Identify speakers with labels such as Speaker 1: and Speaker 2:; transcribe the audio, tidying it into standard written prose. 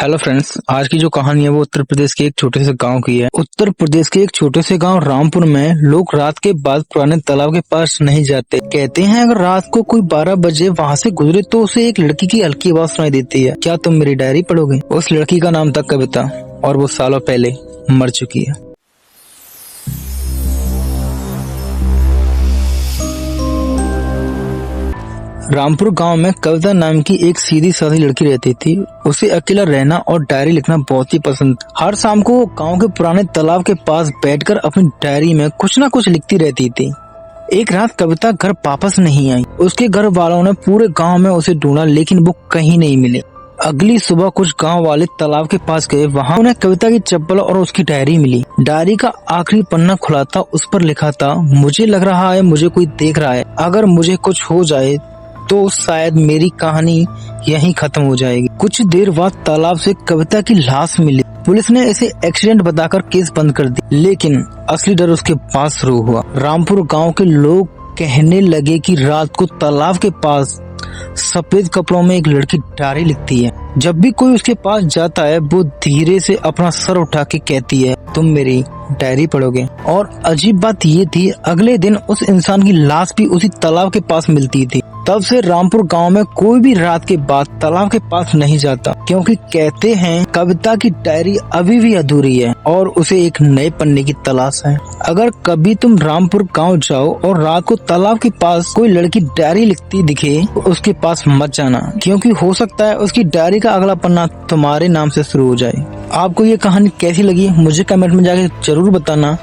Speaker 1: Hello friends, आज की जो कहानी है वो उत्तर प्रदेश के एक छोटे से गांव की है। उत्तर प्रदेश के एक छोटे से गांव रामपुर में लोग रात के बाद पुराने तालाब के पास नहीं जाते। कहते हैं अगर रात को कोई 12 बजे वहां से गुजरे तो उसे एक लड़की की हल्की आवाज सुनाई देती है। क्या तुम मेरी डायरी पढ़ोगे? उस लड़की का नाम था कविता और वो सालों पहले मर चुकी है। रामपुर गांव में कविता नाम की एक सीधी सादी लड़की रहती थी। उसे अकेला रहना और डायरी लिखना बहुत ही पसंद। हर शाम को वो गांव के पुराने तालाब के पास बैठकर अपनी डायरी में कुछ न कुछ लिखती रहती थी। एक रात कविता घर वापस नहीं आई। उसके घर वालों ने पूरे गांव में उसे ढूंढा लेकिन वो कहीं नहीं मिली। अगली सुबह कुछ गांव वाले तालाब के पास गए। वहां उन्हें कविता की चप्पल और उसकी डायरी मिली। डायरी का आखिरी पन्ना खुला था। उस पर लिखा था, मुझे लग रहा है मुझे कोई देख रहा है। अगर मुझे कुछ हो जाए तो शायद मेरी कहानी यहीं खत्म हो जाएगी। कुछ देर बाद तालाब से कविता की लाश मिली। पुलिस ने इसे एक्सीडेंट बताकर केस बंद कर दी, लेकिन असली डर उसके पास शुरू हुआ। रामपुर गांव के लोग कहने लगे कि रात को तालाब के पास सफेद कपड़ों में एक लड़की डायरी लिखती है। जब भी कोई उसके पास जाता है वो धीरे से अपना सर उठा के कहती है, तुम मेरी डायरी पढ़ोगे। और अजीब बात ये थी, अगले दिन उस इंसान की लाश भी उसी तालाब के पास मिलती थी। तब से रामपुर गांव में कोई भी रात के बाद तालाब के पास नहीं जाता, क्योंकि कहते हैं कविता की डायरी अभी भी अधूरी है और उसे एक नए पन्ने की तलाश है। अगर कभी तुम रामपुर गांव जाओ और रात को तालाब के पास कोई लड़की डायरी लिखती दिखे तो उसके पास मत जाना, क्योंकि हो सकता है उसकी डायरी का अगला पन्ना तुम्हारे नाम से शुरू हो जाए। आपको ये कहानी कैसी लगी मुझे कमेंट में जाके जरूर बताना।